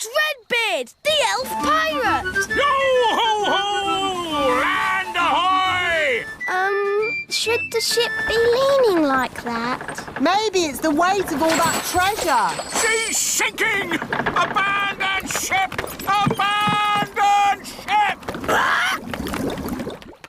It's Redbeard, the elf pirate! Yo-ho-ho! Land ahoy! Should the ship be leaning like that? Maybe it's the weight of all that treasure. She's sinking! Abandon ship! Abandon ship!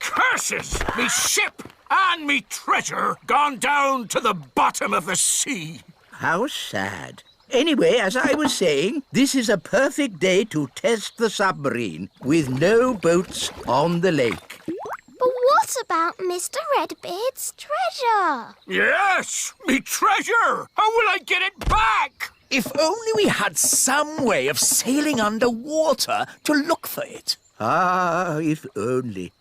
Curses! Me ship and me treasure gone down to the bottom of the sea. How sad. Anyway, as I was saying, this is a perfect day to test the submarine with no boats on the lake. But what about Mr. Redbeard's treasure? Yes, me treasure! How will I get it back? If only we had some way of sailing underwater to look for it. Ah, if only.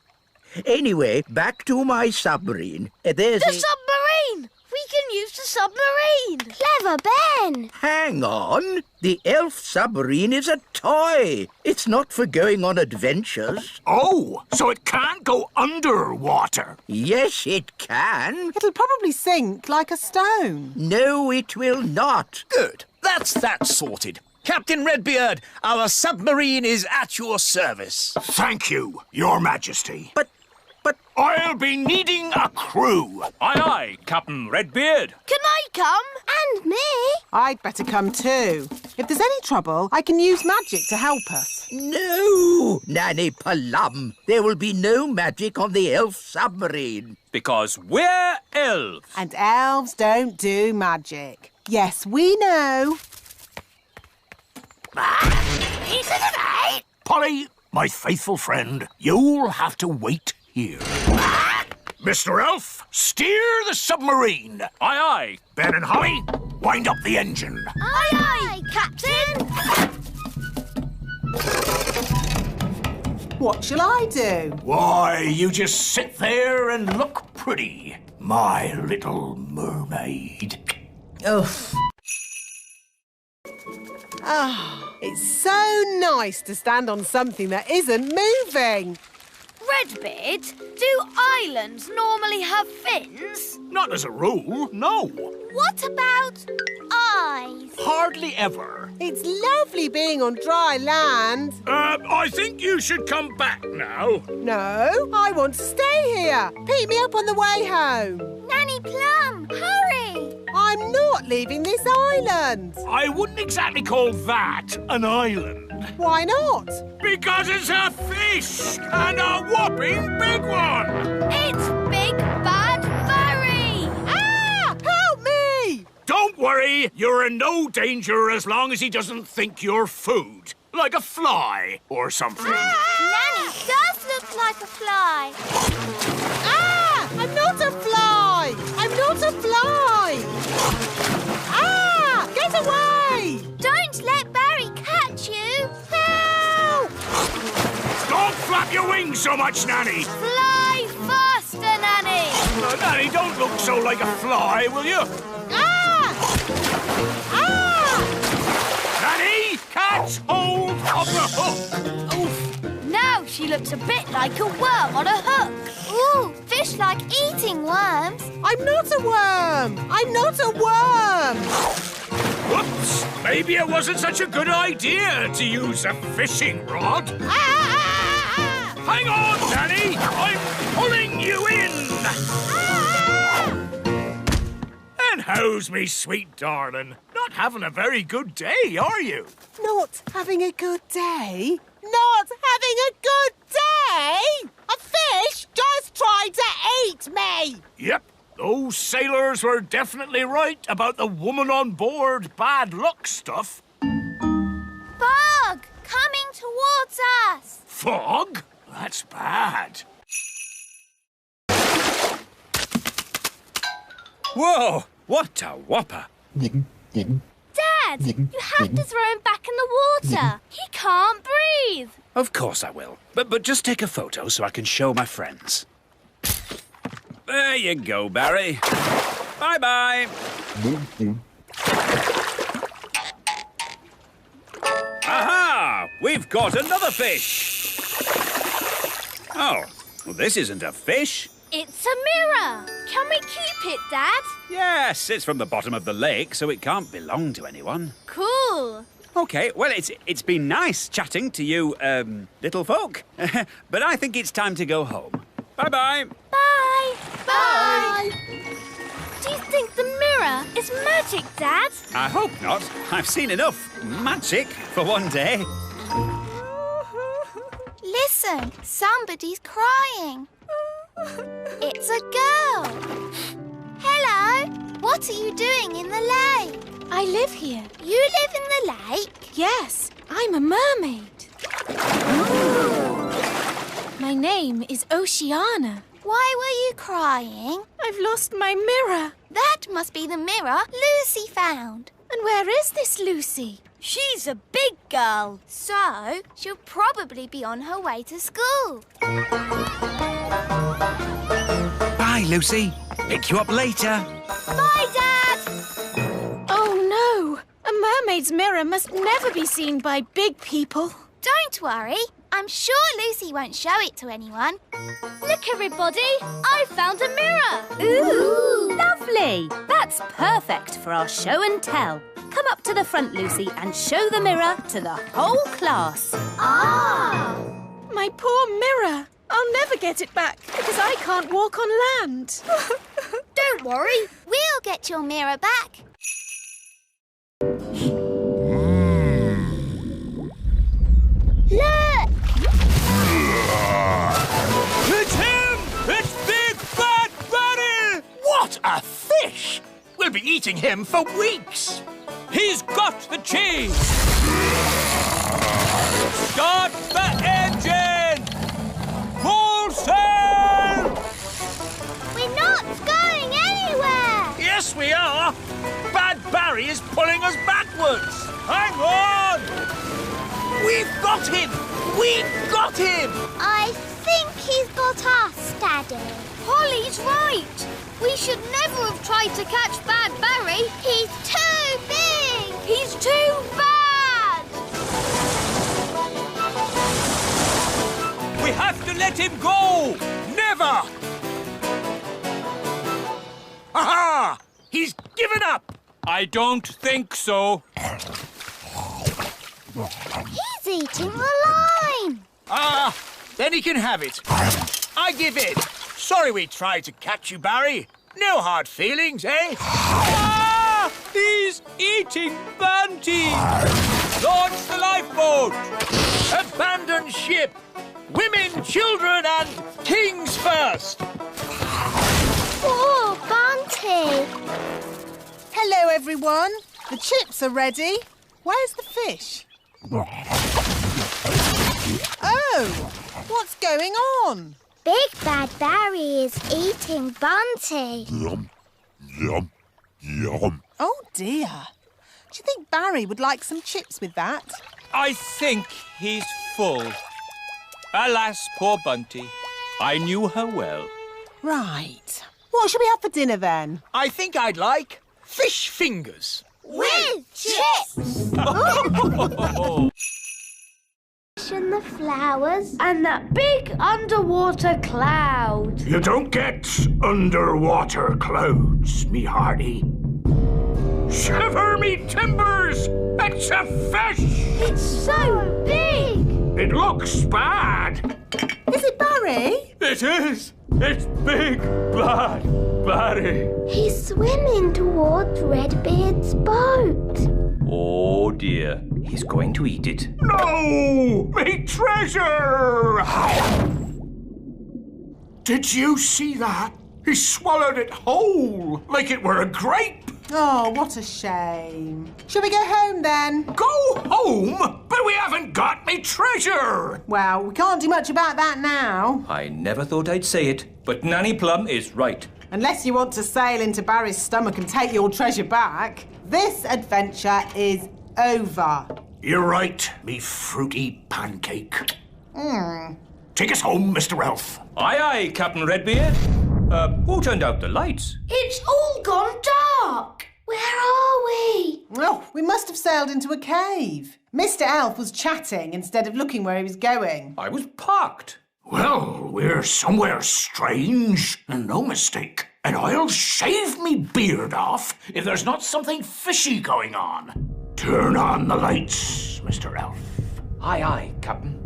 Anyway, back to my submarine. There's The submarine! We can use the submarine! Clever Ben! Hang on. The Elf Submarine is a toy. It's not for going on adventures. Oh, so it can't go underwater. Yes, it can. It'll probably sink like a stone. No, it will not. Good. That's that sorted. Captain Redbeard, our submarine is at your service. Thank you, Your Majesty. But I'll be needing a crew. Aye, aye, Captain Redbeard. Can I come? And me! I'd better come too. If there's any trouble, I can use magic to help us. no, Nanny Plum. There will be no magic on the Elf Submarine. Because we're elves. And elves don't do magic. Yes, we know. Polly, my faithful friend, you'll have to wait here. Mr. Elf, steer the submarine. Aye, aye. Ben and Holly, wind up the engine. Aye, aye, Captain! What shall I do? Why, you just sit there and look pretty, my little mermaid. It's so nice to stand on something that isn't moving. Redbeard, do islands normally have fins? Not as a rule, no. What about eyes? Hardly ever. It's lovely being on dry land. I think you should come back now. No, I want to stay here. Pick me up on the way home. Nanny Plum, hurry! I'm not leaving this island. I wouldn't exactly call that an island. Why not? Because it's a fish, and a whopping big one. It's Big Bad Barry! Ah! Help me! Don't worry, you're in no danger as long as he doesn't think you're food. Like a fly or something. Nanny does look like a fly. Ah! I'm not a fly! I'm not a fly! Ah! Get away! Don't let Barry catch you. Help! Don't flap your wings so much, Nanny. Fly faster, Nanny! Nanny, don't look so like a fly, will you? Ah! Ah! Nanny, catch hold of the hook. Oof! Now she looks a bit like a worm on a hook. Ooh, fish like eating worms. I'm not a worm! I'm not a worm! Whoops! Maybe it wasn't such a good idea to use a fishing rod. Ah! Hang on, Nanny! I'm pulling you in! And how's me sweet darling? Not having a very good day, are you? Not having a good day? Not having a good day? A fish just tried to eat me! Yep, those sailors were definitely right about the woman on board bad luck stuff. Bug coming towards us. Fog? That's bad. Whoa, what a whopper. Dad, you have to throw him back in the water. He can't breathe. Of course I will. But just take a photo so I can show my friends. There you go, Barry. Bye-bye. Aha! We've got another fish. Oh, well, this isn't a fish. It's a mirror. Can we keep it, Dad? Yes, it's from the bottom of the lake, so it can't belong to anyone. Cool. OK, well, it's been nice chatting to you, little folk. But I think it's time to go home. Bye-bye. Bye. Bye. Do you think the mirror is magic, Dad? I hope not. I've seen enough magic for one day. Listen, somebody's crying. It's a girl. Hello. What are you doing in the lake? I live here. You live in the lake? Yes, I'm a mermaid. My name is Oceana. Why were you crying? I've lost my mirror. That must be the mirror Lucy found. And where is this Lucy? She's a big girl. So, she'll probably be on her way to school. Bye, Lucy. Pick you up later. Bye, Dad! Oh, no. A mermaid's mirror must never be seen by big people. Don't worry. I'm sure Lucy won't show it to anyone. Look, everybody. I found a mirror. Ooh, lovely. That's perfect for our show and tell. Come up to the front, Lucy, and show the mirror to the whole class. Ah! My poor mirror. I'll never get it back because I can't walk on land. Don't worry. We'll get your mirror back. Look! It's him! It's Big Bad Barry! What a fish! We'll be eating him for weeks. He's got the cheese! Start the engine! Full sail! We're not going anywhere! Yes, we are! Bad Barry is pulling us backwards! Hang on! We've got him! We've got him! I think he's got us, Daddy. Polly's right. We should never have tried to catch Bad Barry. He's too big! He's too bad! We have to let him go! Never! Aha! He's given up! I don't think so. He's eating the line! Ah, then he can have it. I give in. Sorry we tried to catch you, Barry. No hard feelings, eh? Ah! He's eating Banty! Launch the lifeboat! Abandon ship! Women, children, and kings first! Poor Bunty! Hello, everyone. The chips are ready. Where's the fish? Oh, what's going on? Big Bad Barry is eating Bunty. Yum, yum, yum. Oh, dear. Do you think Barry would like some chips with that? I think he's full. Alas, poor Bunty. I knew her well. Right. What shall we have for dinner, then? I think I'd like fish fingers. With chips! And the flowers. And that big underwater cloud. You don't get underwater clouds, me hearty. Shiver me timbers! It's a fish! It's so big! It looks bad. Is it Barry? It is. It's Big Bad Barry. He's swimming towards Redbeard's boat. Oh, dear. He's going to eat it. No! Me treasure! Did you see that? He swallowed it whole, like it were a grape. Oh, what a shame. Shall we go home, then? Go home? But we haven't got me treasure. Well, we can't do much about that now. I never thought I'd say it, but Nanny Plum is right. Unless you want to sail into Barry's stomach and take your treasure back, this adventure is over. You're right, me fruity pancake. Take us home, Mr. Elf. Aye, aye, Captain Redbeard. Who turned out the lights? It's all gone dark. Where are we? Oh, we must have sailed into a cave. Mr. Elf was chatting instead of looking where he was going. I was parked. Well, we're somewhere strange, and no mistake. And I'll shave me beard off if there's not something fishy going on. Turn on the lights, Mr. Elf. Aye, aye, Captain.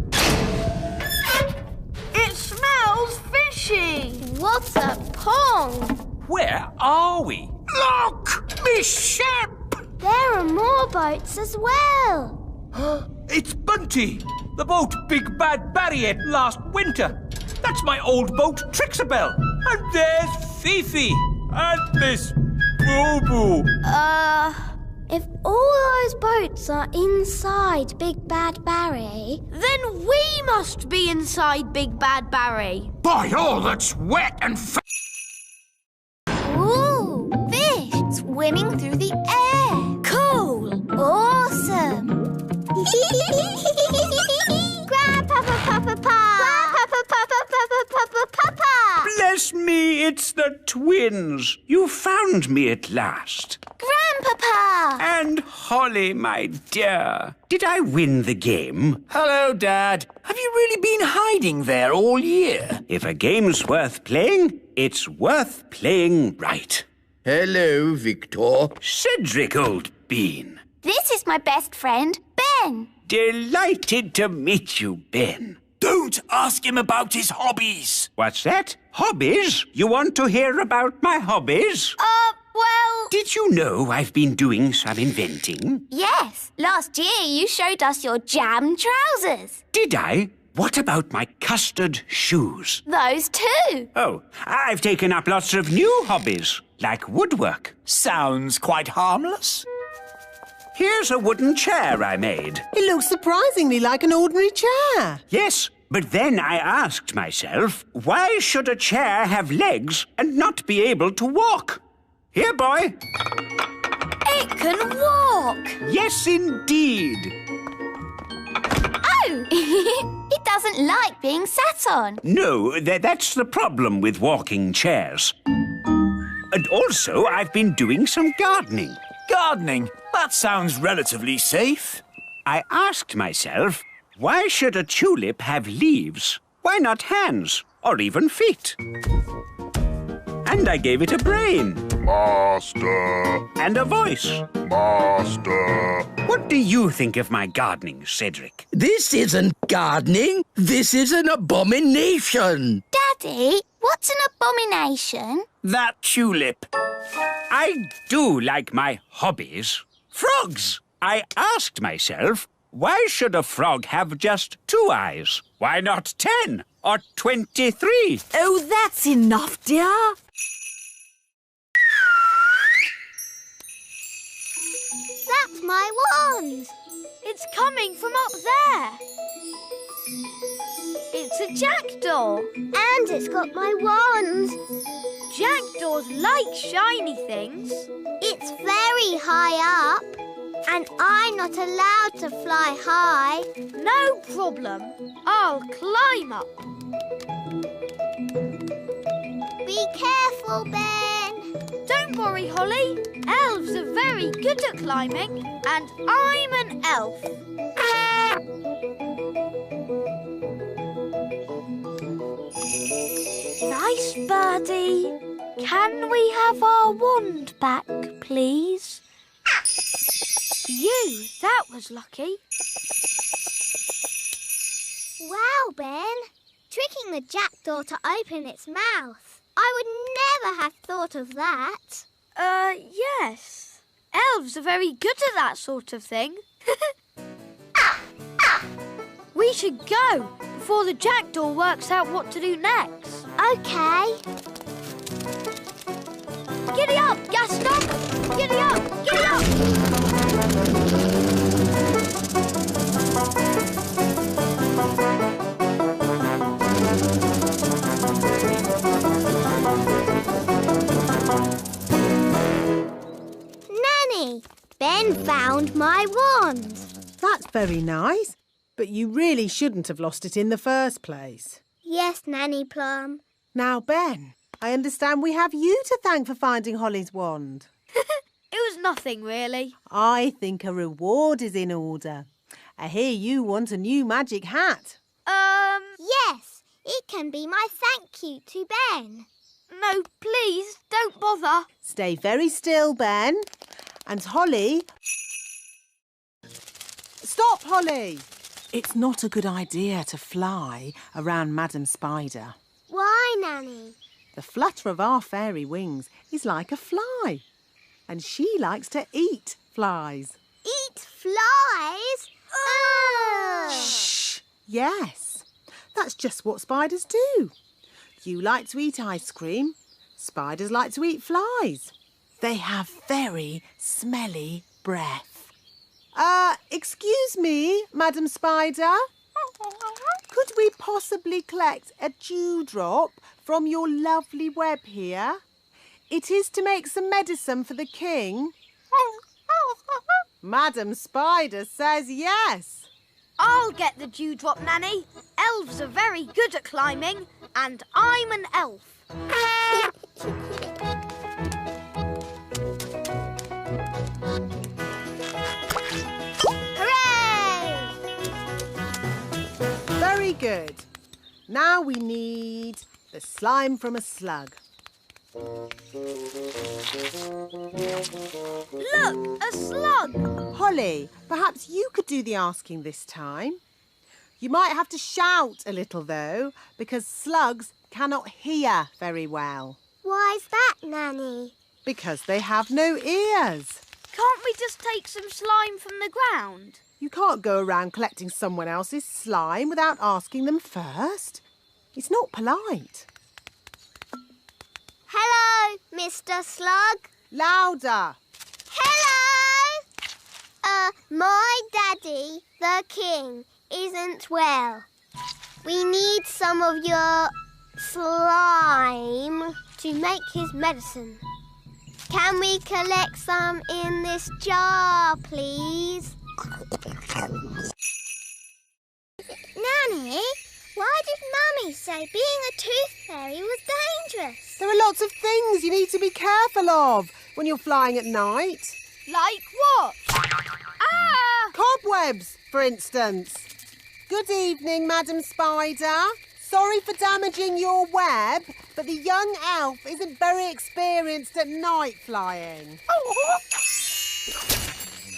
It smells fishy. What a pong. Where are we? Look! Me ship! There are more boats as well. It's Bunty, the boat Big Bad Barry ate last winter. That's my old boat, Trixabel. And there's Fifi. And Miss Boo-Boo. If all those boats are inside Big Bad Barry, Then we must be inside Big Bad Barry. By all that's wet and ooh, fish swimming through the air. Cool. Awesome. Grandpapa, Papa, Pa. Grandpapa, Papa, Papa. Bless me, it's the twins. You found me at last. Grandpapa. And Holly, my dear. Did I win the game? Hello, Dad. Have you really been hiding there all year? If a game's worth playing, it's worth playing right. Hello, Victor. Cedric, old bean. This is my best friend, Ben. Delighted to meet you, Ben. Don't ask him about his hobbies. What's that? Hobbies? You want to hear about my hobbies? Well... Did you know I've been doing some inventing? Yes. Last year you showed us your jam trousers. Did I? What about my custard shoes? Those too. Oh, I've taken up lots of new hobbies, like woodwork. Sounds quite harmless. Here's a wooden chair I made. It looks surprisingly like an ordinary chair. Yes, but then I asked myself, why should a chair have legs and not be able to walk? Here, boy. It can walk. Yes, indeed. Oh, it doesn't like being sat on. No, that's the problem with walking chairs. And also, I've been doing some gardening. Gardening? That sounds relatively safe. I asked myself, why should a tulip have leaves? Why not hands or even feet? And I gave it a brain. Master. And a voice. Master. What do you think of my gardening, Cedric? This isn't gardening. This is an abomination. Daddy, what's an abomination? That tulip. I do like my hobbies. Frogs. I asked myself, why should a frog have just 2 eyes? Why not 10 or 23? Oh, that's enough, dear. That's my wand. It's coming from up there. It's a jackdaw. And it's got my wand. Jackdaws like shiny things. It's very high up. And I'm not allowed to fly high. No problem. I'll climb up. Be careful, Ben. Don't worry, Holly. Elves are very good at climbing, and I'm an elf. Nice birdie. Can we have our wand back, please? That was lucky. Wow, Ben. Tricking the jackdaw to open its mouth. I would never have thought of that. Yes. Elves are very good at that sort of thing. We should go before the jackdaw works out what to do next. OK. Giddy up, Gaston! Giddy up! Giddy up! Nanny, Ben found my wand. That's very nice. But you really shouldn't have lost it in the first place. Yes, Nanny Plum. Now, Ben, I understand we have you to thank for finding Holly's wand. It was nothing, really. I think a reward is in order. I hear you want a new magic hat. Yes, it can be my thank you to Ben. No, please, don't bother. Stay very still, Ben. And Holly, Stop, Holly! It's not a good idea to fly around Madam Spider. Why, Nanny? The flutter of our fairy wings is like a fly. And she likes to eat flies. Eat flies? Ugh! Shh! Yes, that's just what spiders do. You like to eat ice cream. Spiders like to eat flies. They have very smelly breath. Excuse me, Madam Spider. Could we possibly collect a dewdrop from your lovely web here? It is to make some medicine for the king. Madam Spider says yes. I'll get the dewdrop, Nanny. Elves are very good at climbing, and I'm an elf. Hooray! Very good. Now we need the slime from a slug. Look, a slug! Holly, perhaps you could do the asking this time. You might have to shout a little, though, because slugs cannot hear very well. Why's that, Nanny? Because they have no ears. Can't we just take some slime from the ground? You can't go around collecting someone else's slime without asking them first. It's not polite. Hello, Mr. Slug. Louder. Hello! My daddy, the king, isn't well. We need some of your slime to make his medicine. Can we collect some in this jar, please? Nanny, why did Mummy say being a tooth fairy was dangerous? There are lots of things you need to be careful of when you're flying at night. Like what? Ah! Cobwebs, for instance. Good evening, Madam Spider. Sorry for damaging your web, but the young elf isn't very experienced at night flying.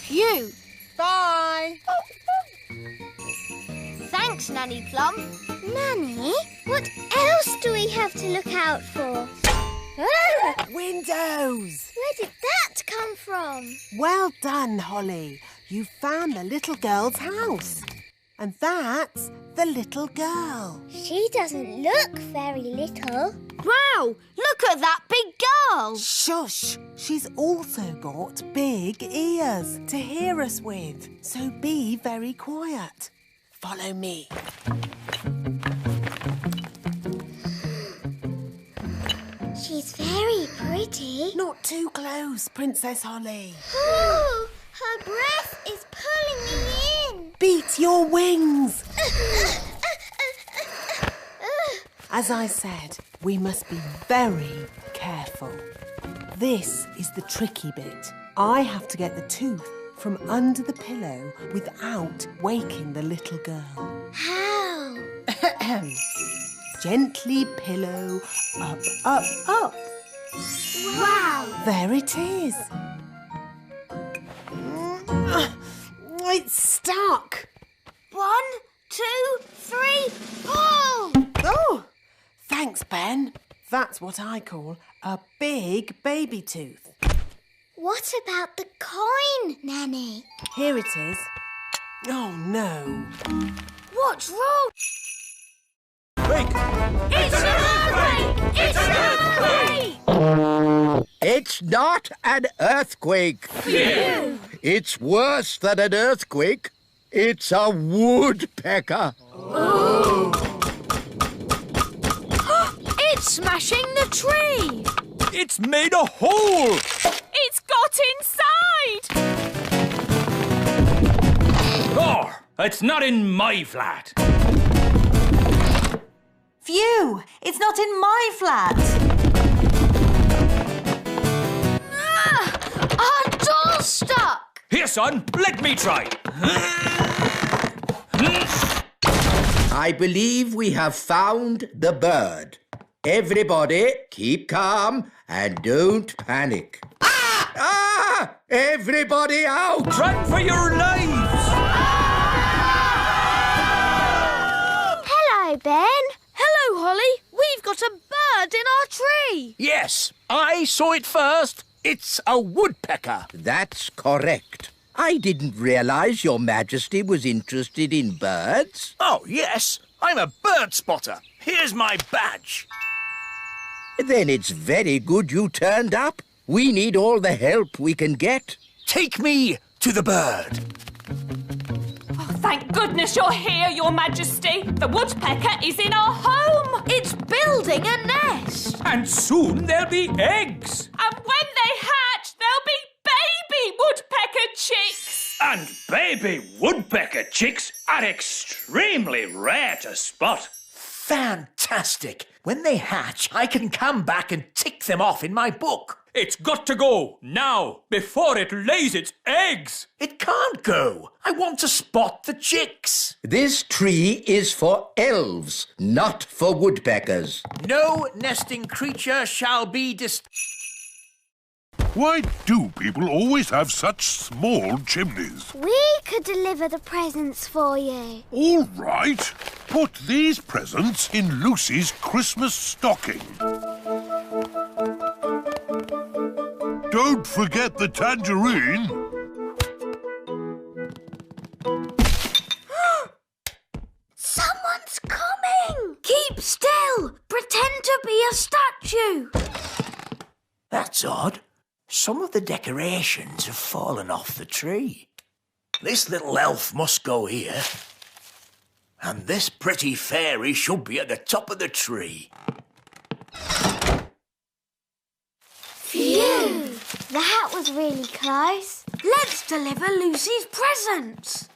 Phew! Bye. Thanks, Nanny Plum. Nanny, what else do we have to look out for? Windows. Where did that come from? Well done, Holly. You found the little girl's house. And that's the little girl. She doesn't look very little. Wow, look at that big girl. Shush. She's also got big ears to hear us with. So be very quiet. Follow me. She's very pretty. Not too close, Princess Holly. Oh, her breath is pulling me in. Beat your wings. As I said, we must be very careful. This is the tricky bit. I have to get the tooth from under the pillow without waking the little girl. How? Gently pillow up, up, up. Wow! There it is. It's stuck. 1, 2, 3, pull! Oh, thanks, Ben. That's what I call a big baby tooth. What about the coin, Nanny? Here it is. Oh, no. What's wrong? Quick! It's an earthquake! It's an earthquake! It's not an earthquake. Phew! It's worse than an earthquake. It's a woodpecker. Oh. It's smashing the tree! It's made a hole! It's got inside! Oh, it's not in my flat. Phew! It's not in my flat. Our door's stuck! Here, son, let me try. I believe we have found the bird. Everybody, keep calm and don't panic. Ah! Ah! Everybody out! Run for your lives! Yes, I saw it first. It's a woodpecker. That's correct. I didn't realise Your Majesty was interested in birds. Oh, yes. I'm a bird spotter. Here's my badge. Then it's very good you turned up. We need all the help we can get. Take me to the bird. Oh, thank goodness you're here, Your Majesty. The woodpecker is in our home. It's building a nest. And soon there'll be eggs. And when they hatch, there'll be baby woodpecker chicks. And baby woodpecker chicks are extremely rare to spot. Fantastic. When they hatch, I can come back and tick them off in my book. It's got to go now, before it lays its eggs. It can't go. I want to spot the chicks. This tree is for elves, not for woodpeckers. No nesting creature shall be Why do people always have such small chimneys? We could deliver the presents for you. All right. Put these presents in Lucy's Christmas stocking. Don't forget the tangerine. Someone's coming! Keep still! Pretend to be a statue! That's odd. Some of the decorations have fallen off the tree. This little elf must go here. And this pretty fairy should be at the top of the tree. Phew! That was really close. Let's deliver Lucy's presents.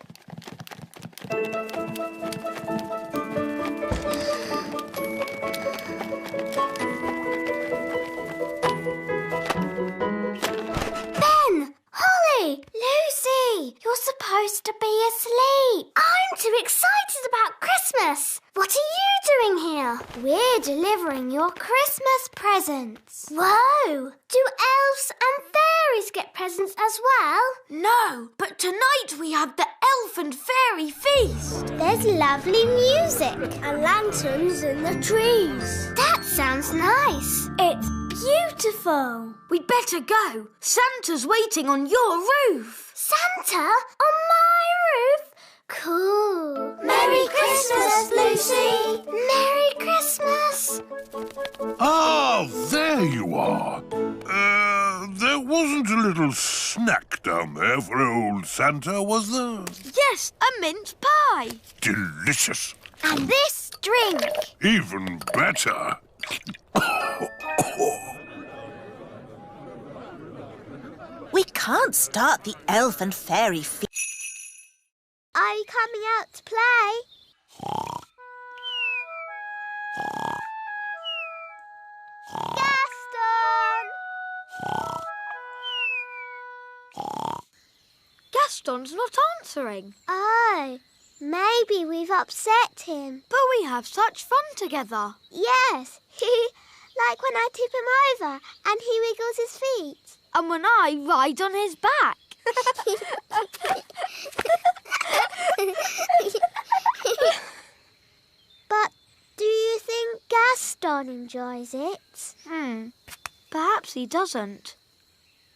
Ben! Holly! Lucy! You're supposed to be asleep. I'm too excited about Christmas. What are you doing here? We're delivering your Christmas presents. Whoa! Do elves and fairies get presents as well? No, but tonight we have the elf and fairy feast. There's lovely music and lanterns in the trees. That sounds nice. It's beautiful. We'd better go. Santa's waiting on your roof. Santa? On my roof? Cool. Merry Christmas, Lucy. Merry Christmas. Ah, there you are. There wasn't a little snack down there for old Santa, was there? Yes, a mince pie. Delicious. And this drink. Even better. We can't start the elf and fairy feast. Are you coming out to play? Gaston's not answering. Oh, maybe we've upset him. But we have such fun together. Yes, like when I tip him over and he wiggles his feet. And when I ride on his back. But do you think Gaston enjoys it? Perhaps he doesn't.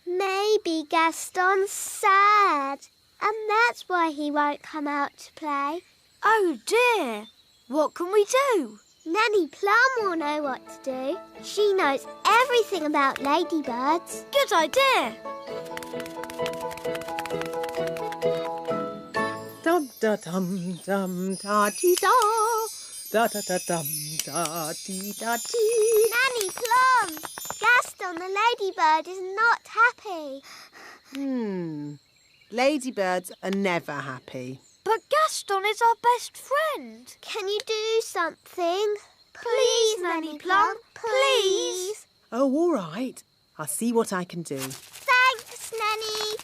Maybe Gaston's sad, and that's why he won't come out to play. Oh dear, what can we do? Nanny Plum will know what to do. She knows everything about ladybirds. Good idea. Dum da dum dum da dee da. Da da da dum da dee da dee. Nanny Plum! Gaston the ladybird is not happy. Ladybirds are never happy. But Gaston is our best friend. Can you do something? Please, Nanny Plum, please. Oh, all right. I'll see what I can do. Thanks, Nanny.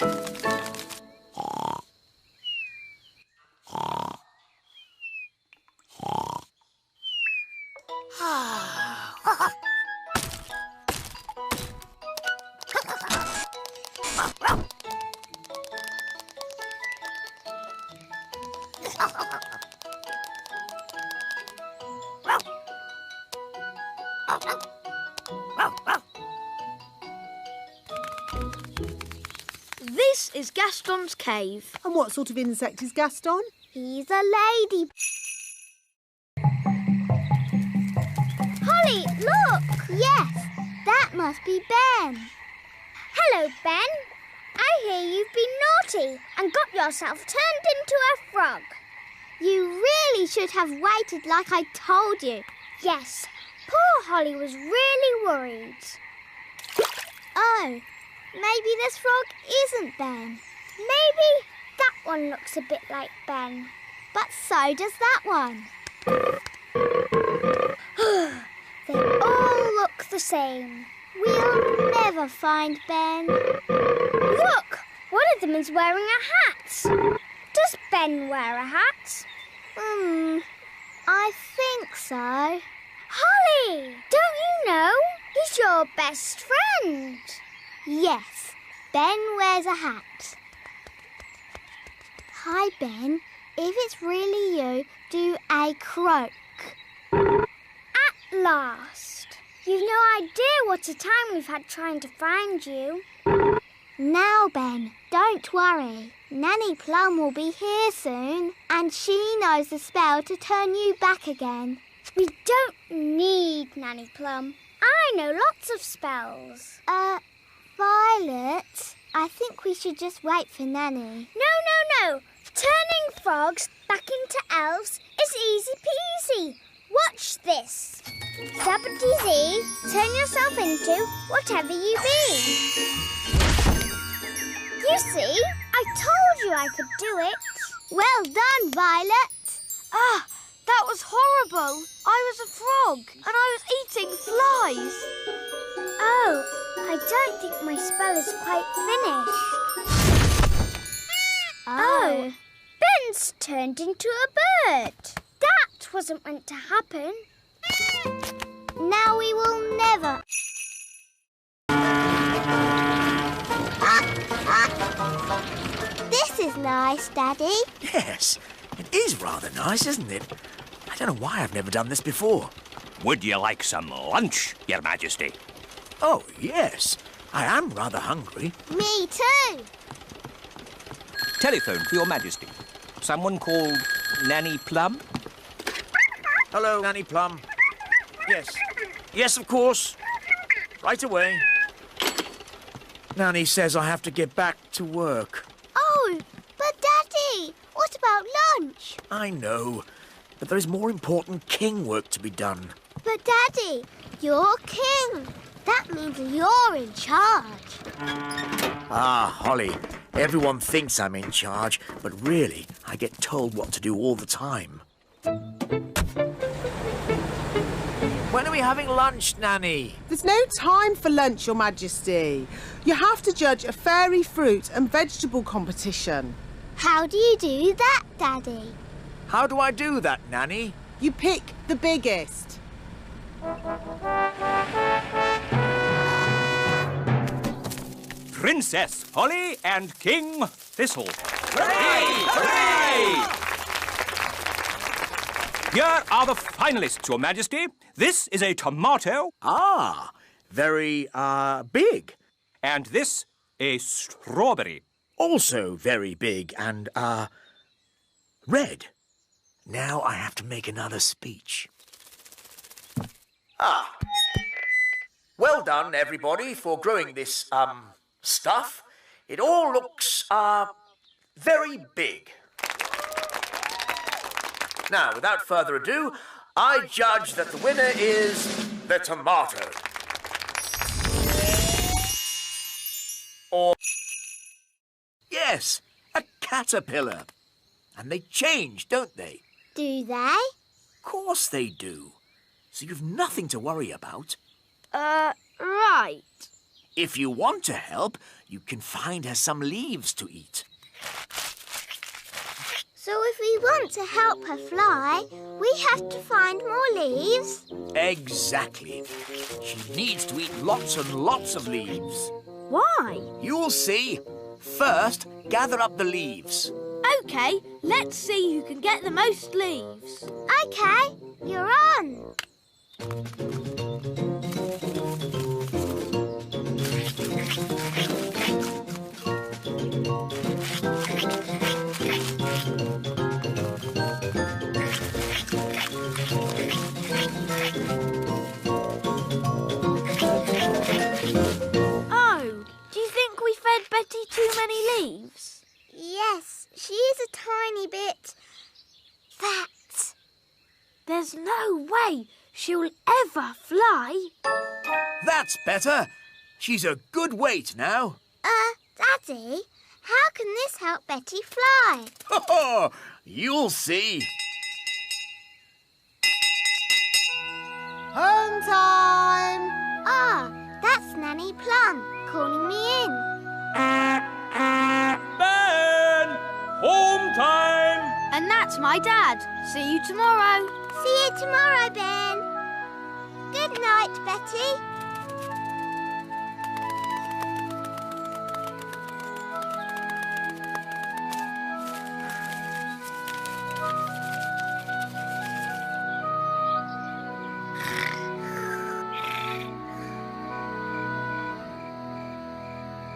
This is Gaston's cave. And what sort of insect is Gaston? He's a lady. Holly, look! Yes, that must be Ben. Hello, Ben. I hear you've been naughty and got yourself turned into a frog. You really should have waited like I told you. Yes, poor Holly was really worried. Oh, maybe this frog isn't Ben. Maybe that one looks a bit like Ben. But so does that one. They all look the same. We'll never find Ben. Look! One of them is wearing a hat. Does Ben wear a hat? I think so. Holly! Don't you know? He's your best friend. Yes, Ben wears a hat. Hi, Ben. If it's really you, do a croak. At last. You've no idea what a time we've had trying to find you. Now, Ben, don't worry. Nanny Plum will be here soon, and she knows the spell to turn you back again. We don't need Nanny Plum. I know lots of spells. Violet, I think we should just wait for Nanny. No. Turning frogs back into elves is easy peasy. Watch this. Zabbity-zee, turn yourself into whatever you be. You see, I told you I could do it. Well done, Violet. Ah, that was horrible. I was a frog and I was eating flies. Oh, I don't think my spell is quite finished. Oh, Ben's turned into a bird. That wasn't meant to happen. Now we will never... This is nice, Daddy. Yes, it is rather nice, isn't it? I don't know why I've never done this before. Would you like some lunch, Your Majesty? Oh, yes. I am rather hungry. Me too. Telephone for Your Majesty. Someone called Nanny Plum? Hello, Nanny Plum. Yes. Yes, of course. Right away. Nanny says I have to get back to work. Oh, but Daddy, what about lunch? I know, but there is more important king work to be done. But Daddy, you're king. That means you're in charge. Ah, Holly, everyone thinks I'm in charge, but really, I get told what to do all the time. When are we having lunch, Nanny? There's no time for lunch, Your Majesty. You have to judge a fairy fruit and vegetable competition. How do you do that, Daddy? How do I do that, Nanny? You pick the biggest. Princess Holly and King Thistle. Hooray! Hooray! Here are the finalists, Your Majesty. This is a tomato. Ah, very, big. And this, a strawberry. Also very big and, red. Now I have to make another speech. Ah. Well done, everybody, for growing this, stuff. It all looks, very big. Now, without further ado, I judge that the winner is the tomato. Or... yes, a caterpillar. And they change, don't they? Do they? Of course they do. So you've nothing to worry about. Right. If you want to help, you can find her some leaves to eat. So if we want to help her fly, we have to find more leaves? Exactly. She needs to eat lots and lots of leaves. Why? You'll see. First, gather up the leaves. OK, let's see who can get the most leaves. OK, you're on. Oh, do you think we fed Betty too many leaves? Yes, she is a tiny bit fat. There's no way she'll ever fly. That's better. She's a good weight now. Daddy, how can this help Betty fly? Oh, you'll see. Home time! Ah, that's Nanny Plum calling me in. Ben! Home time! And that's my dad. See you tomorrow. See you tomorrow, Ben. Good night, Betty.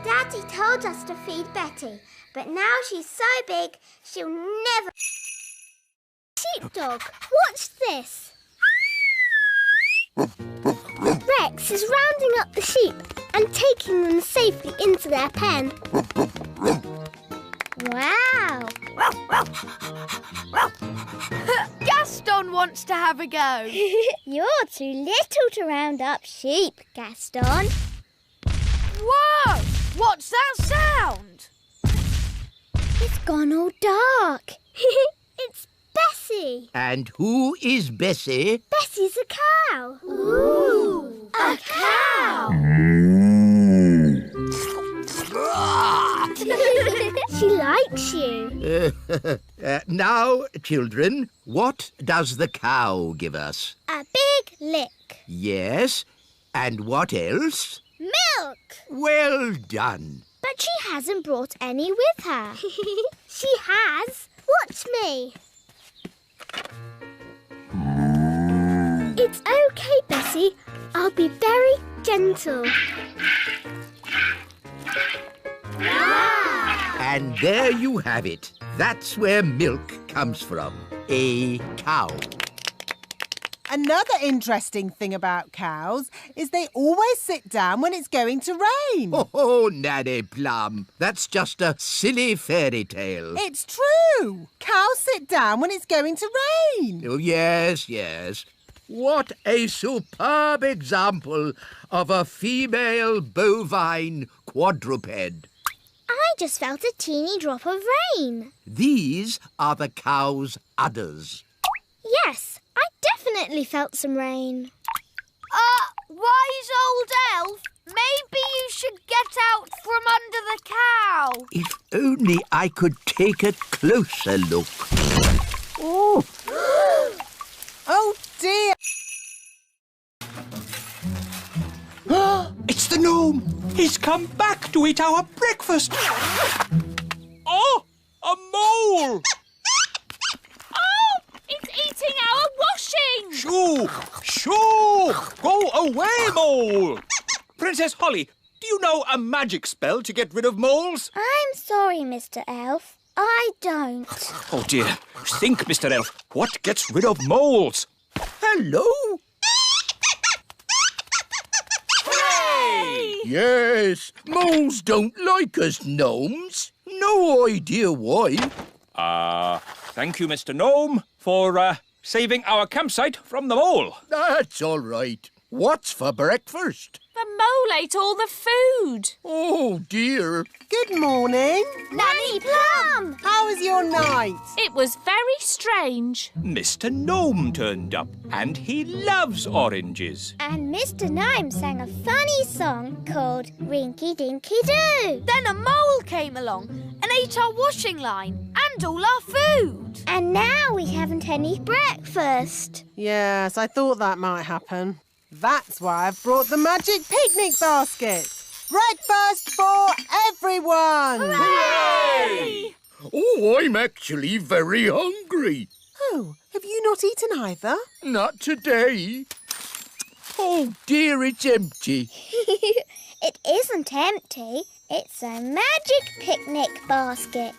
Daddy told us to feed Betty, but now she's so big, she'll never... Sheepdog, watch this. Rex is rounding up the sheep and taking them safely into their pen. Wow! Gaston wants to have a go. You're too little to round up sheep, Gaston. Whoa! What's that sound? It's gone all dark. It's Bessie. And who is Bessie? Bessie's a cow. Ooh, a cow. She likes you. Now, children, what does the cow give us? A big lick. Yes, and what else? Milk. Well done. But she hasn't brought any with her. She has. Watch me. It's okay, Bessie. I'll be very gentle. Wow! And there you have it. That's where milk comes from. A cow. Another interesting thing about cows is they always sit down when it's going to rain. Oh, Nanny Plum, that's just a silly fairy tale. It's true. Cows sit down when it's going to rain. Oh, yes, yes. What a superb example of a female bovine quadruped. I just felt a teeny drop of rain. These are the cow's udders. Yes, I definitely felt some rain. Wise old elf, maybe you should get out from under the cow. If only I could take a closer look. Oh! Oh, dear. It's the gnome! He's come back to eat our breakfast! Oh! A mole! Oh! It's eating our washing! Shoo! Shoo! Go away, mole! Princess Holly, do you know a magic spell to get rid of moles? I'm sorry, Mr. Elf. I don't. Oh, dear. Think, Mr. Elf. What gets rid of moles? Hello? Hooray! Yes, moles don't like us gnomes. No idea why. Thank you, Mr. Gnome, for saving our campsite from the mole. That's all right. What's for breakfast? The mole ate all the food. Oh, dear. Good morning. Nanny Plum! How was your night? It was very strange. Mr. Gnome turned up, and he loves oranges. And Mr. Gnome sang a funny song called Rinky Dinky Doo. Then a mole came along and ate our washing line and all our food. And now we haven't any breakfast. Yes, I thought that might happen. That's why I've brought the magic picnic basket. Breakfast for everyone! Hooray! Oh, I'm actually very hungry. Oh, have you not eaten either? Not today. Oh, dear, it's empty. It isn't empty. It's a magic picnic basket.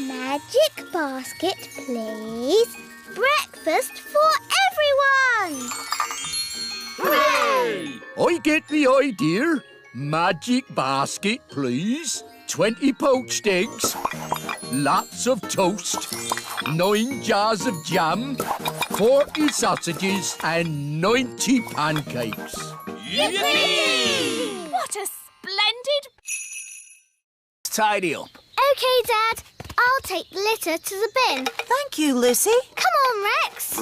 Magic basket, please. Breakfast for everyone! Hooray! I get the idea. Magic basket, please. 20 poached eggs, lots of toast, 9 jars of jam, 40 sausages and 90 pancakes. Yippee! What a splendid... Tidy up. OK, Dad. I'll take the litter to the bin. Thank you, Lucy. Come on, Rex.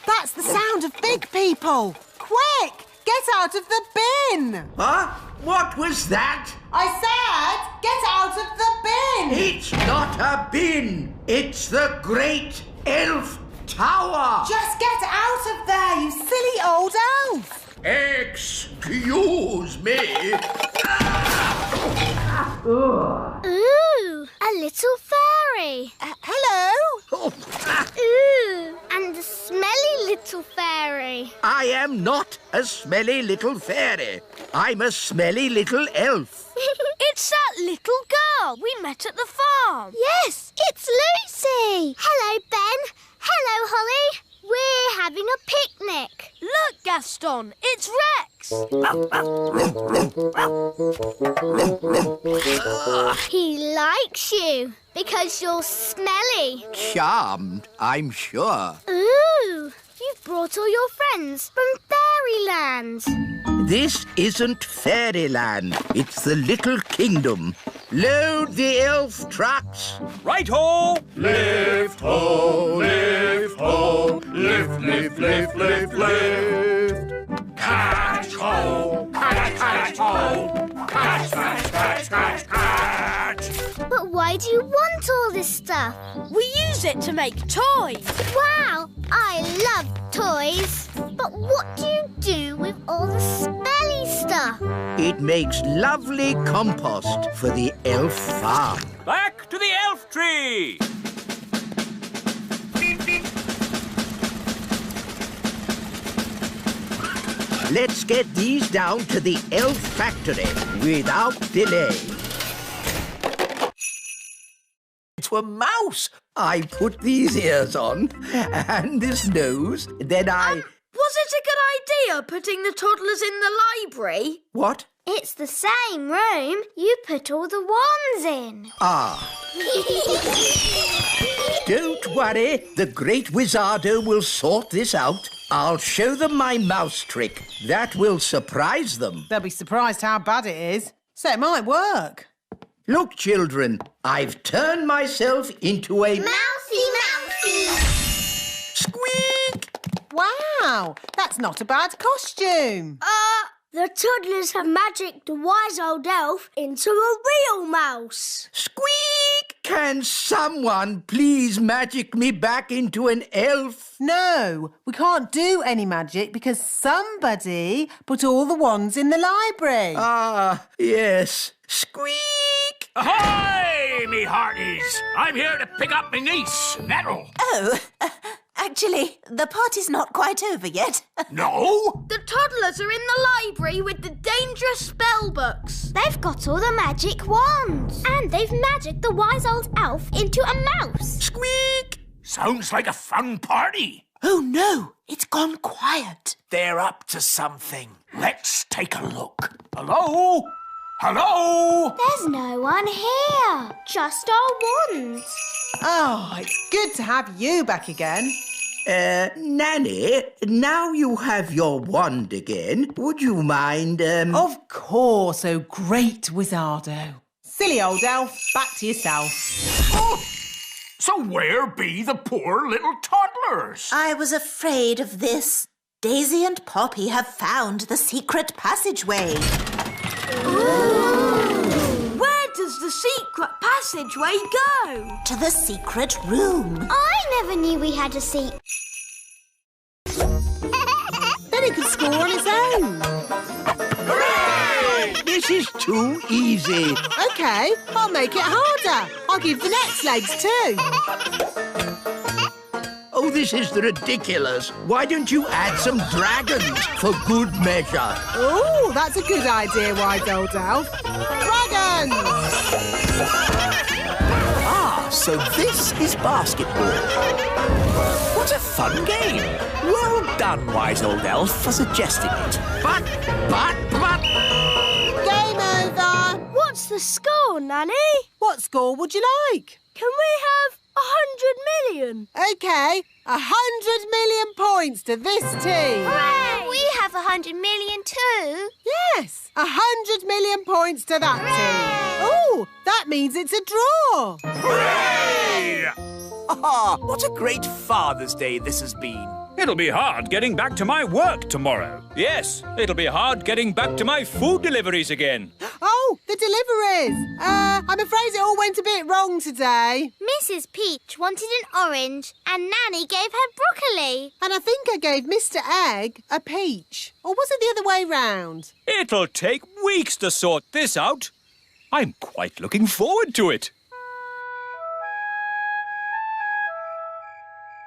That's the sound of big people. Quick! Get out of the bin! Huh? What was that? I said, get out of the bin! It's not a bin. It's the Great Elf Tower. Just get out of there, you silly old elf! Excuse me. Ooh, a little fairy. Hello? Ooh, and a smelly little fairy. I am not a smelly little fairy. I'm a smelly little elf. It's that little girl we met at the farm. Yes, it's Lucy. Hello, Ben. Hello, Holly. We're having a picnic. Look, Gaston, it's Rex. He likes you because you're smelly. Charmed, I'm sure. Ooh, you've brought all your friends from fairyland. This isn't fairyland. It's the Little Kingdom. Load the elf trucks. Right-ho! Lift ho, lift ho, lift, lift, lift, lift, lift. Catch ho, catch, catch ho, catch, catch, catch, catch, catch. But why do you want all this stuff? We use it to make toys. Wow, I love toys. But what do you do with all the smelly stuff? It makes lovely compost for the elf farm. Back to the elf tree. Let's get these down to the elf factory without delay. To a mouse. I put these ears on and this nose, then I... Was it a good idea putting the toddlers in the library? What? It's the same room. You put all the wands in. Ah. Don't worry, the great Wizardo will sort this out. I'll show them my mouse trick. That will surprise them. They'll be surprised how bad it is. So it might work. Look, children, I've turned myself into a... Mousy! Squeak! Wow, that's not a bad costume. The toddlers have magicked the wise old elf into a real mouse. Squeak! Can someone please magic me back into an elf? No, we can't do any magic because somebody put all the wands in the library. Ah, yes. Squeak! Ahoy, me hearties! I'm here to pick up my niece, Nettle. Oh, actually, the party's not quite over yet. No? The toddlers are in the library with the dangerous spell books. They've got all the magic wands. And they've magicked the wise old elf into a mouse. Squeak! Sounds like a fun party. Oh, no, it's gone quiet. They're up to something. Let's take a look. Hello? Hello? There's no one here. Just our wands. Oh, it's good to have you back again. Nanny, now you have your wand again. Would you mind, Of course, oh great Wizardo. Silly old elf, back to yourself. Oh, so where be the poor little toddlers? I was afraid of this. Daisy and Poppy have found the secret passageway. Where does the secret passageway go? To the secret room. I never knew we had a seat. Then he could score on his own. Hooray! This is too easy. OK, I'll make it harder. I'll give the next legs too. Oh, this is ridiculous. Why don't you add some dragons for good measure? Oh, that's a good idea, wise old elf. Dragons! Ah, So this is basketball. What a fun game. Well done, wise old elf, for suggesting it. But... Game over. What's the score, Nanny? What score would you like? Can we have 100 million? OK, 100 million points to this team. Hooray! We have 100 million too. Yes, 100 million points to that team. Oh, that means it's a draw. Hooray! Ah, what a great Father's Day this has been. It'll be hard getting back to my work tomorrow. Yes, it'll be hard getting back to my food deliveries again. Oh, the deliveries. I'm afraid it all went a bit wrong today. Mrs. Peach wanted an orange and Nanny gave her broccoli. And I think I gave Mr. Egg a peach. Or was it the other way round? It'll take weeks to sort this out. I'm quite looking forward to it.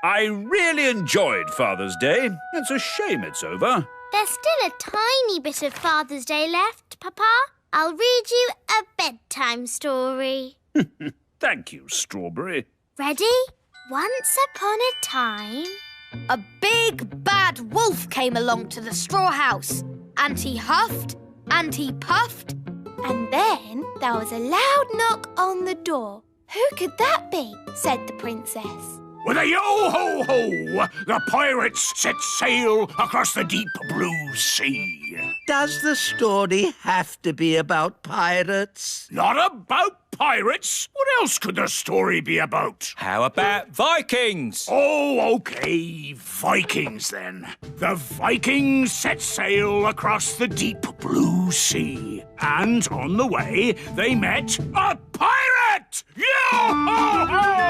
I really enjoyed Father's Day. It's a shame it's over. There's still a tiny bit of Father's Day left, Papa. I'll read you a bedtime story. Thank you, Strawberry. Ready? Once upon a time... A big bad wolf came along to the straw house, and he huffed and he puffed, and then there was a loud knock on the door. Who could that be? Said the princess. With a yo-ho-ho, the pirates set sail across the deep blue sea. Does the story have to be about pirates? Not about pirates. What else could the story be about? How about Vikings? Oh, OK, Vikings then. The Vikings set sail across the deep blue sea. And on the way, they met a pirate! Yo-ho-ho!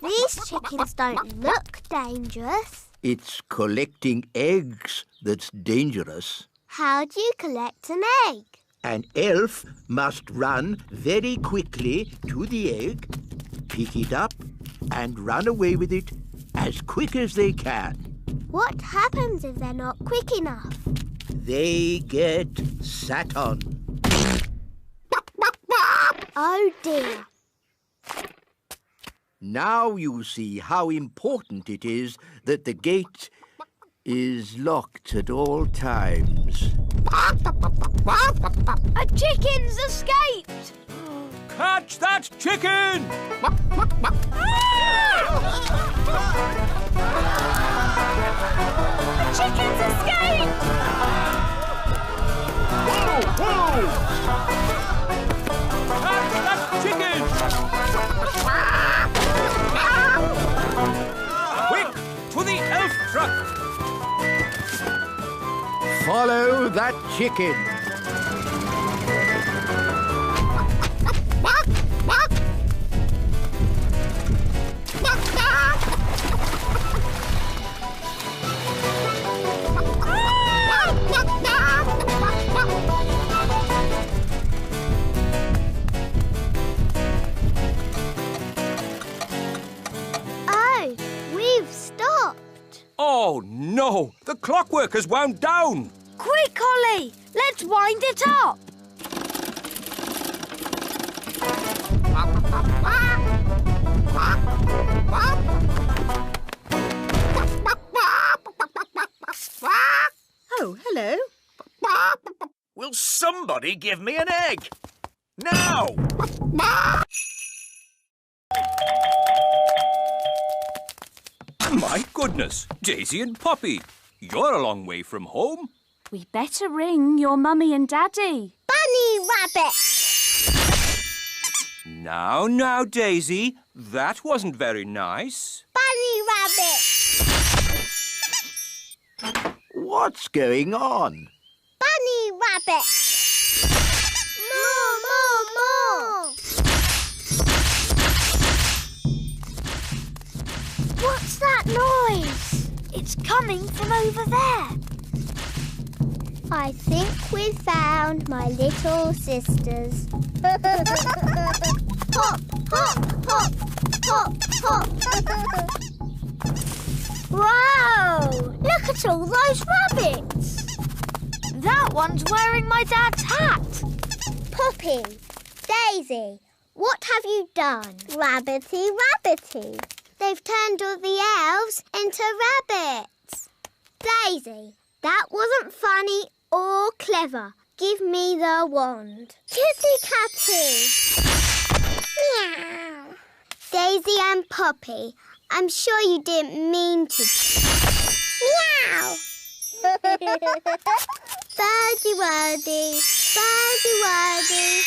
These chickens don't look dangerous. It's collecting eggs that's dangerous. How do you collect an egg? An elf must run very quickly to the egg, pick it up, and run away with it as quick as they can. What happens if they're not quick enough? They get sat on. Oh dear. Now you see how important it is that the gate is locked at all times. A chicken's escaped! Catch that chicken! The chicken's escaped! Whoa, whoa! Catch that chicken! Quick, to the elf truck! Follow that chicken. Oh, we've stopped. Oh, no! The clockwork has wound down! Quick, Holly! Let's wind it up! Oh, hello. Will somebody give me an egg? Now! My goodness, Daisy and Poppy, you're a long way from home. We'd better ring your mummy and daddy. Bunny rabbit! Now, Daisy, that wasn't very nice. Bunny rabbit! What's going on? Bunny rabbit! More, more, more! What's that noise? It's coming from over there. I think we've found my little sisters. Hop, hop, hop, hop, hop. Wow! Look at all those rabbits. That one's wearing my dad's hat. Poppy, Daisy, what have you done? Rabbity, rabbity. They've turned all the elves into rabbits. Daisy, that wasn't funny or clever. Give me the wand. Kitty Catty. Meow. Daisy and Poppy, I'm sure you didn't mean to. Meow. Birdie wordy, birdie wordy.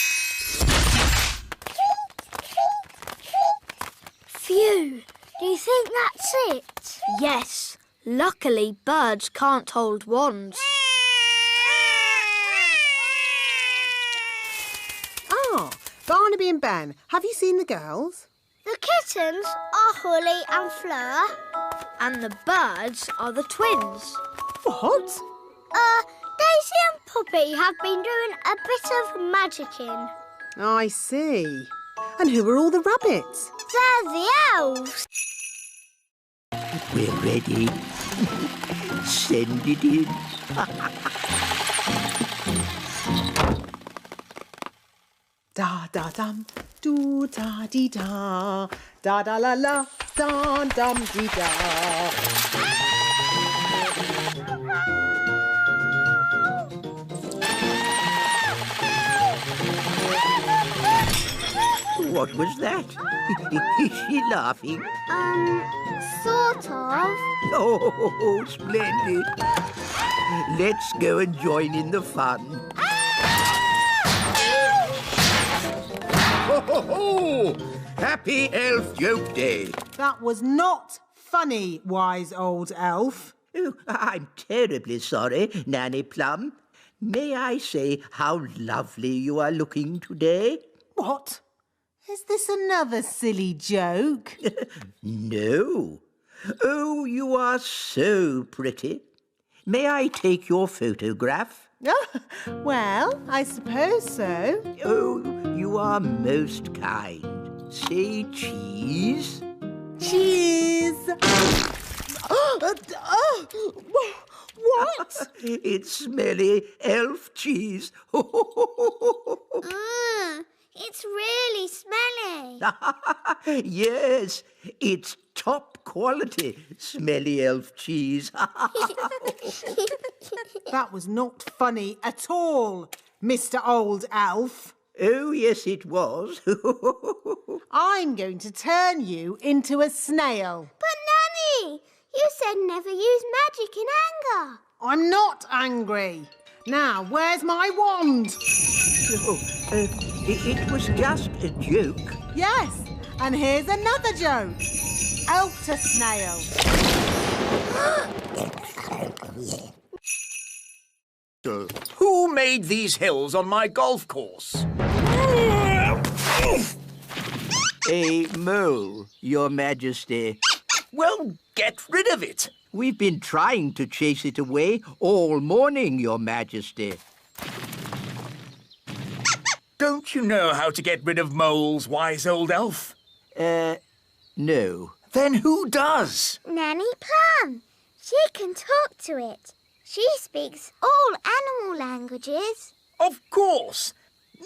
Phew! Do you think that's it? Yes. Luckily, birds can't hold wands. Ah, Barnaby and Ben, have you seen the girls? The kittens are Holly and Fleur. And the birds are the twins. What? Daisy and Poppy have been doing a bit of magicking. I see. And who are all the rabbits? They're the elves. We're ready. Send it in. Da da dum, do da dee da, da da la la, da dum dee da. What was that? Is she laughing? Sort of. Oh, splendid. Let's go and join in the fun. Ho, ho, ho! Happy Elf Joke Day. That was not funny, wise old elf. Oh, I'm terribly sorry, Nanny Plum. May I say how lovely you are looking today? What? Is this another silly joke? No. Oh, you are so pretty. May I take your photograph? Well, I suppose so. Oh, you are most kind. Say cheese. Cheese! What? It's Smelly elf cheese. It's really smelly. Yes, it's top quality Smelly elf cheese. That was not funny at all, Mr. Old Elf. Oh, yes, it was. I'm going to turn you into a snail. But, Nanny, you said never use magic in anger. I'm not angry. Now, where's my wand? It was just a joke. Yes, and here's another joke. Elf to snail. Who made these hills on my golf course? A mole, Your Majesty. Well, get rid of it. We've been trying to chase it away all morning, Your Majesty. Don't you know how to get rid of moles, wise old elf? No. Then who does? Nanny Plum. She can talk to it. She speaks all animal languages. Of course.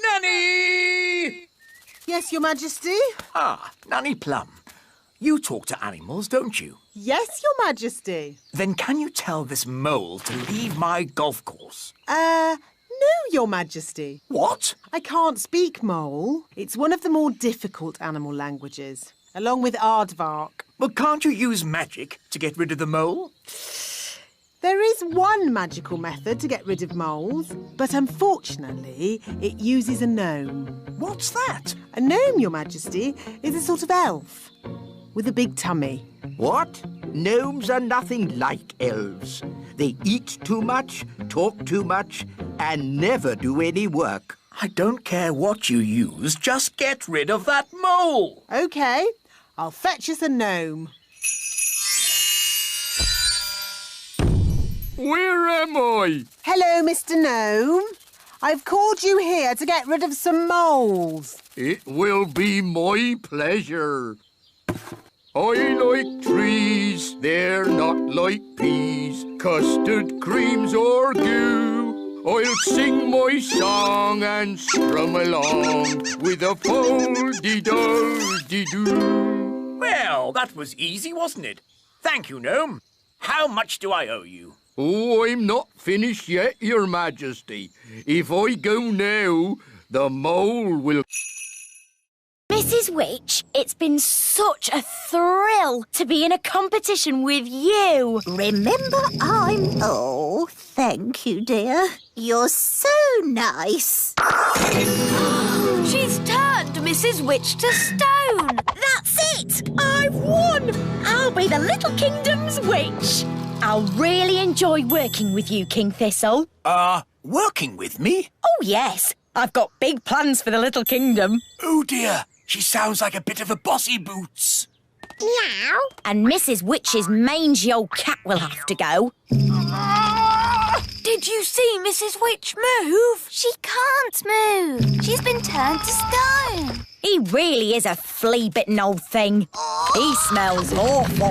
Nanny! Yes, Your Majesty? Ah, Nanny Plum. You talk to animals, don't you? Yes, Your Majesty. Then can you tell this mole to leave my golf course? No, Your Majesty. What? I can't speak mole. It's one of the more difficult animal languages, along with aardvark. Well, can't you use magic to get rid of the mole? There is one magical method to get rid of moles, but unfortunately it uses a gnome. What's that? A gnome, Your Majesty, is a sort of elf with a big tummy. What? Gnomes are nothing like elves. They eat too much, talk too much, and never do any work. I don't care what you use, just get rid of that mole. OK, I'll fetch us a gnome. Where am I? Hello, Mr. Gnome. I've called you here to get rid of some moles. It will be my pleasure. I like trees, they're not like peas, custard creams or goo. I'll sing my song and strum along with a fol-de-dol-de-doo. Well, that was easy, wasn't it? Thank you, Gnome. How much do I owe you? Oh, I'm not finished yet, Your Majesty. If I go now, the mole will... Mrs. Witch, it's been such a thrill to be in a competition with you. Remember, Oh, thank you, dear. You're so nice. She's turned Mrs. Witch to stone. That's it! I've won! I'll be the Little Kingdom's witch. I'll really enjoy working with you, King Thistle. Working with me? Oh, yes. I've got big plans for the Little Kingdom. Oh, dear. She sounds like a bit of a bossy boots. Meow. And Mrs. Witch's mangy old cat will have to go. Did you see Mrs. Witch move? She can't move. She's been turned to stone. He really is a flea-bitten old thing. He smells awful.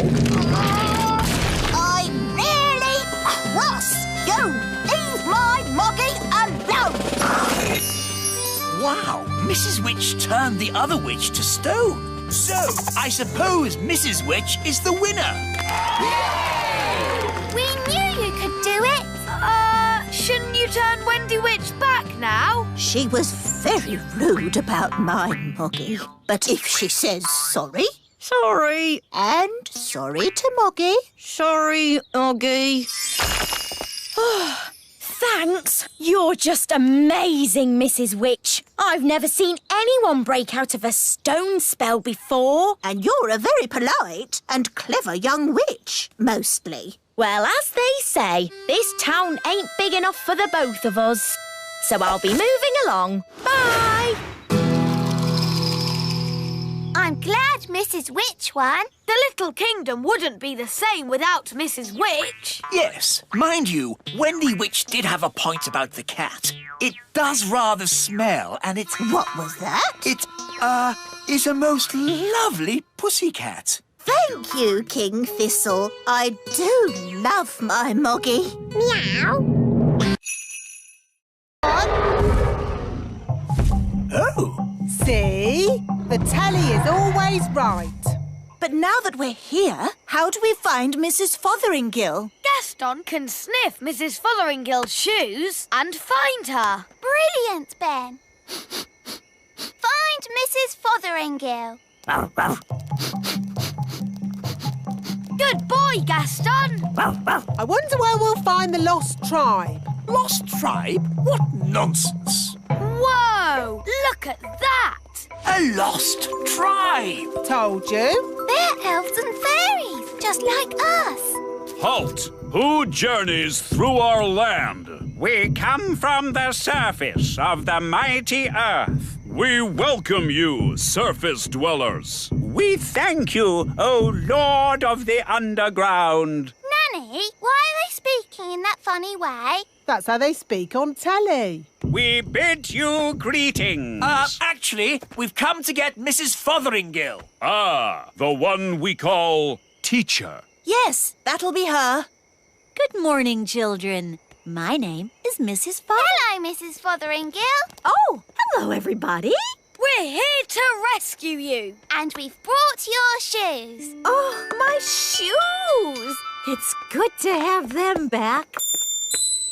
I'm really cross. You leave my moggy alone. Wow, Mrs. Witch turned the other witch to stone. So, I suppose Mrs. Witch is the winner. We knew you could do it. Shouldn't you turn Wendy Witch back now? She was very rude about my moggy. But if she says sorry... Sorry. And sorry to Moggy. Sorry, Oggy. Thanks. You're just amazing, Mrs. Witch. I've never seen anyone break out of a stone spell before. And you're a very polite and clever young witch, mostly. Well, as they say, this town ain't big enough for the both of us. So I'll be moving along. Bye! I'm glad Mrs. Witch won. The Little Kingdom wouldn't be the same without Mrs. Witch. Yes, mind you, Wendy Witch did have a point about the cat. It does rather smell, and it's... What was that? It, is a most lovely pussycat. Thank you, King Thistle. I do love my moggy. Meow. Oh! See? The telly is always right. But now that we're here, how do we find Mrs. Fatheringil? Gaston can sniff Mrs. Fotheringil's shoes and find her. Brilliant, Ben. Find Mrs. Fotheringil. Good boy, Gaston. I wonder where we'll find the lost tribe. Lost tribe? What nonsense! Whoa! Look at that! A lost tribe! Told you. They're elves and fairies, just like us. Halt! Who journeys through our land? We come from the surface of the mighty earth. We welcome you, surface dwellers. We thank you, O Lord of the Underground. Nanny, why are they speaking in that funny way? That's how they speak on telly. We bid you greetings. Actually, we've come to get Mrs. Fotheringil. Ah, the one we call teacher. Yes, that'll be her. Good morning, children. My name is Mrs. Hello, Mrs. Fotheringil. Oh, hello, everybody. We're here to rescue you. And we've brought your shoes. Oh, my shoes. It's good to have them back.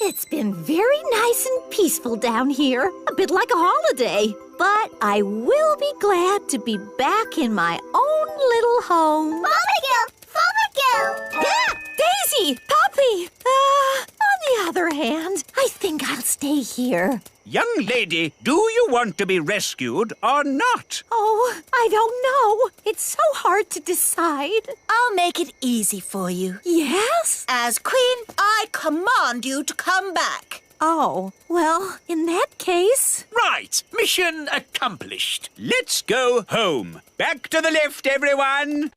It's been very nice and peaceful down here, a bit like a holiday. But I will be glad to be back in my own little home. Fotheringil! Fotheringil! Yeah, Daisy! Poppy! On the other hand, I think I'll stay here. Young lady, do you want to be rescued or not? Oh, I don't know. It's so hard to decide. I'll make it easy for you. Yes? As Queen, I command you to come back. Oh, well, in that case... Right, mission accomplished. Let's go home. Back to the left, everyone.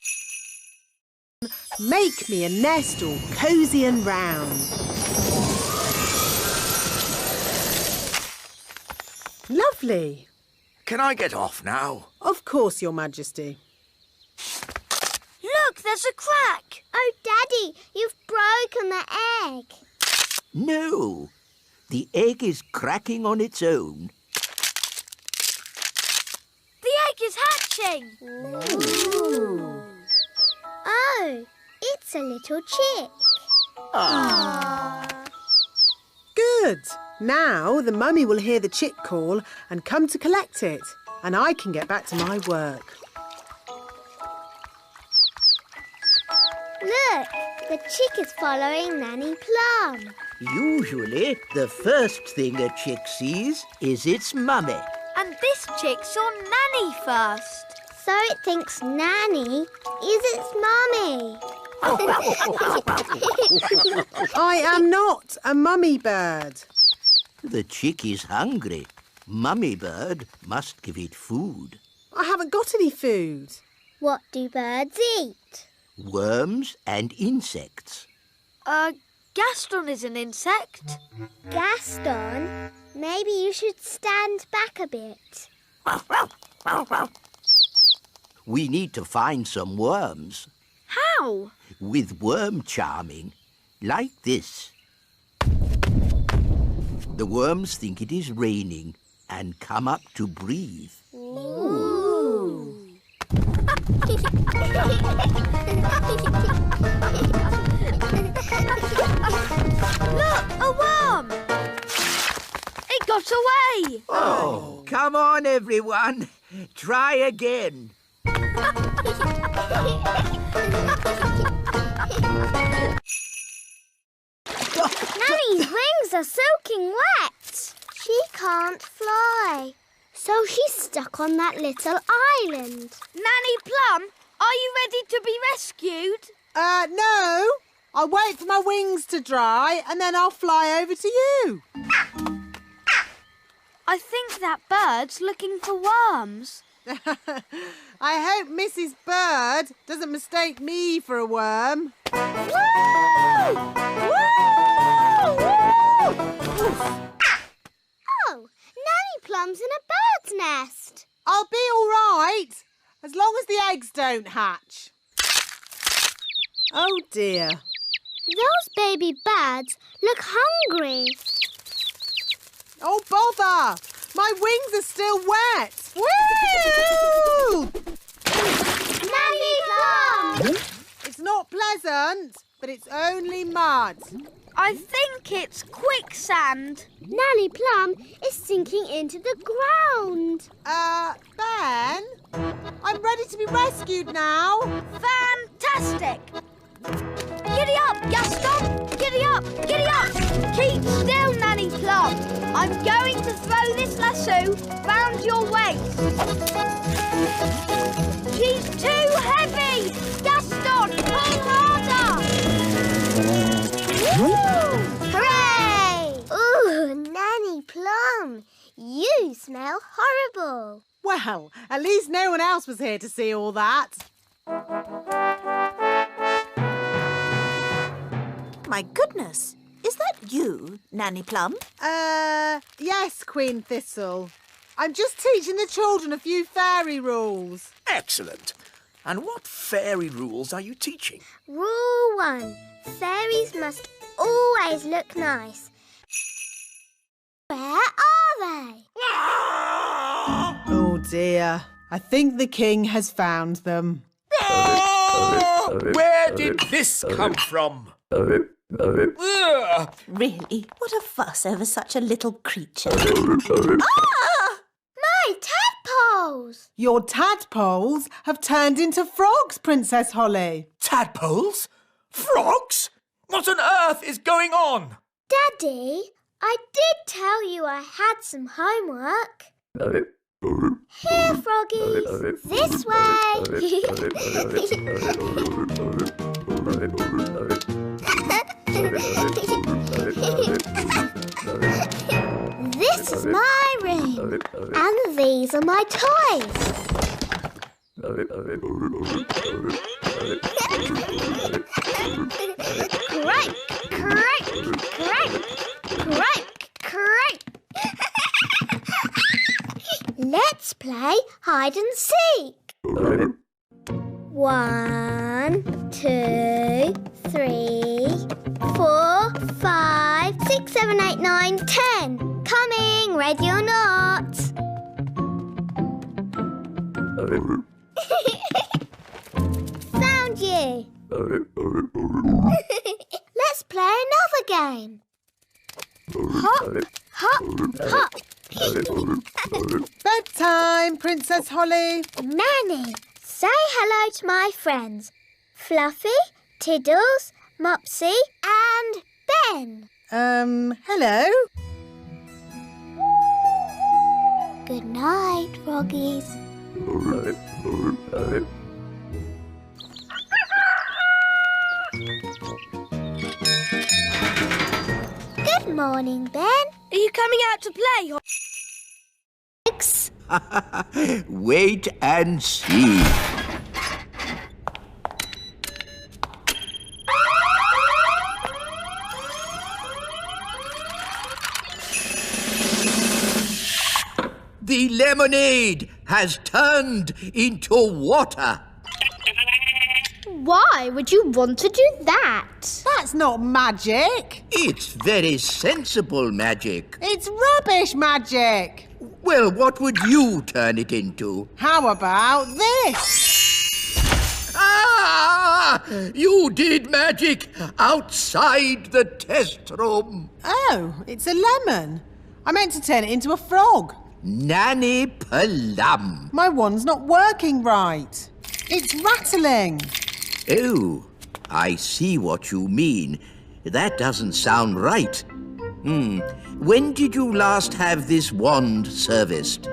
Make me a nest all cosy and round. Lovely. Can I get off now? Of course, Your Majesty. Look, there's a crack. Oh, Daddy, you've broken the egg. No, The egg is cracking on its own. The egg is hatching. Ooh. Oh, it's a little chick. Good. Now the mummy will hear the chick call and come to collect it, and I can get back to my work. Look, the chick is following Nanny Plum. Usually, the first thing a chick sees is its mummy. And this chick saw Nanny first. So it thinks Nanny is its mummy. I am not a mummy bird. The chick is hungry. Mummy bird must give it food. I haven't got any food. What do birds eat? Worms and insects. Gaston is an insect. Gaston, maybe you should stand back a bit. We need to find some worms. How? With worm charming, like this. The worms think it is raining and come up to breathe. Ooh. Look, a worm! It got away! Oh, come on, everyone. Try again. Nanny's wings are soaking wet. She can't fly. So she's stuck on that little island. Nanny Plum, are you ready to be rescued? No. I'll wait for my wings to dry and then I'll fly over to you. I think that bird's looking for worms. I hope Mrs. Bird doesn't mistake me for a worm. Woo! Oh, Nanny Plum's in a bird's nest. I'll be all right, as long as the eggs don't hatch. Oh dear. Those baby birds look hungry. Oh bother! My wings are still wet. Woo! Nanny Plum! It's not pleasant, but it's only mud. I think it's quicksand. Nanny Plum is sinking into the ground. Ben? I'm ready to be rescued now. Fantastic! Giddy up, Gaston! Giddy up! Giddy up! Keep still, Nanny Plum. I'm going to throw this lasso round your waist. She's too heavy! Gaston, pull harder! Woo! Hooray! Ooh, Nanny Plum, you smell horrible. Well, at least no one else was here to see all that. My goodness, is that you, Nanny Plum? Yes, Queen Thistle. I'm just teaching the children a few fairy rules. Excellent. And what fairy rules are you teaching? Rule 1. Fairies must always look nice. Where are they? Oh dear. I think the king has found them. Oh, where did this come from? Ugh. Really? What a fuss over such a little creature. My tadpoles! Your tadpoles have turned into frogs, Princess Holly. Tadpoles? Frogs? What on earth is going on? Daddy, I did tell you I had some homework. Here, froggies. This way. This is my room. And these are my toys. Crank, crank, crank, crank, crank. Let's play hide and seek. 1, 2, 3, 4, 5, 6, 7, 8, 9, 10. Coming, ready or not. Found you. Let's play another game. Hop, hop, hop. Bedtime, Princess Holly. Nanny, say hello to my friends. Fluffy, Tiddles, Mopsy and Ben. Hello? Good night, froggies. Good morning, Ben. Are you coming out to play? Wait and see. The lemonade has turned into water. Why would you want to do that? That's not magic. It's very sensible magic. It's rubbish magic. Well, what would you turn it into? How about this? Ah! You did magic outside the test room. Oh, it's a lemon. I meant to turn it into a frog. Nanny Plum. My wand's not working right. It's rattling. Oh, I see what you mean. That doesn't sound right. When did you last have this wand serviced?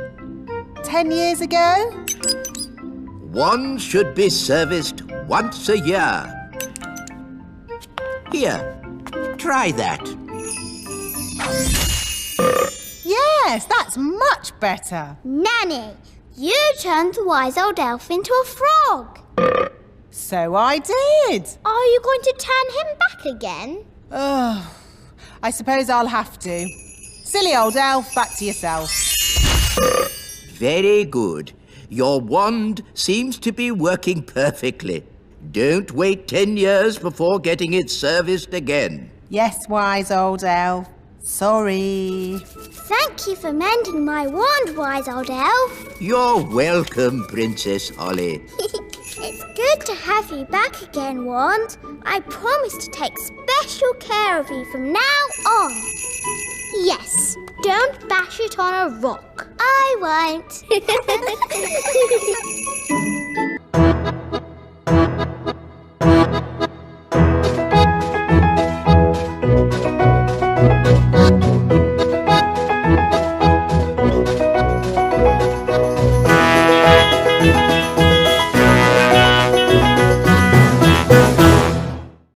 10 years ago? Wands should be serviced once a year. Here, try that. Yes, that's much better. Nanny, you turned the wise old elf into a frog. So I did. Are you going to turn him back again? Oh, I suppose I'll have to. Silly old elf, back to yourself. Very good. Your wand seems to be working perfectly. Don't wait 10 years before getting it serviced again. Yes, wise old elf. Sorry. Thank you for mending my wand, wise old elf. You're welcome, Princess Holly. It's good to have you back again, Wand. I promise to take special care of you from now on. Yes, don't bash it on a rock. I won't.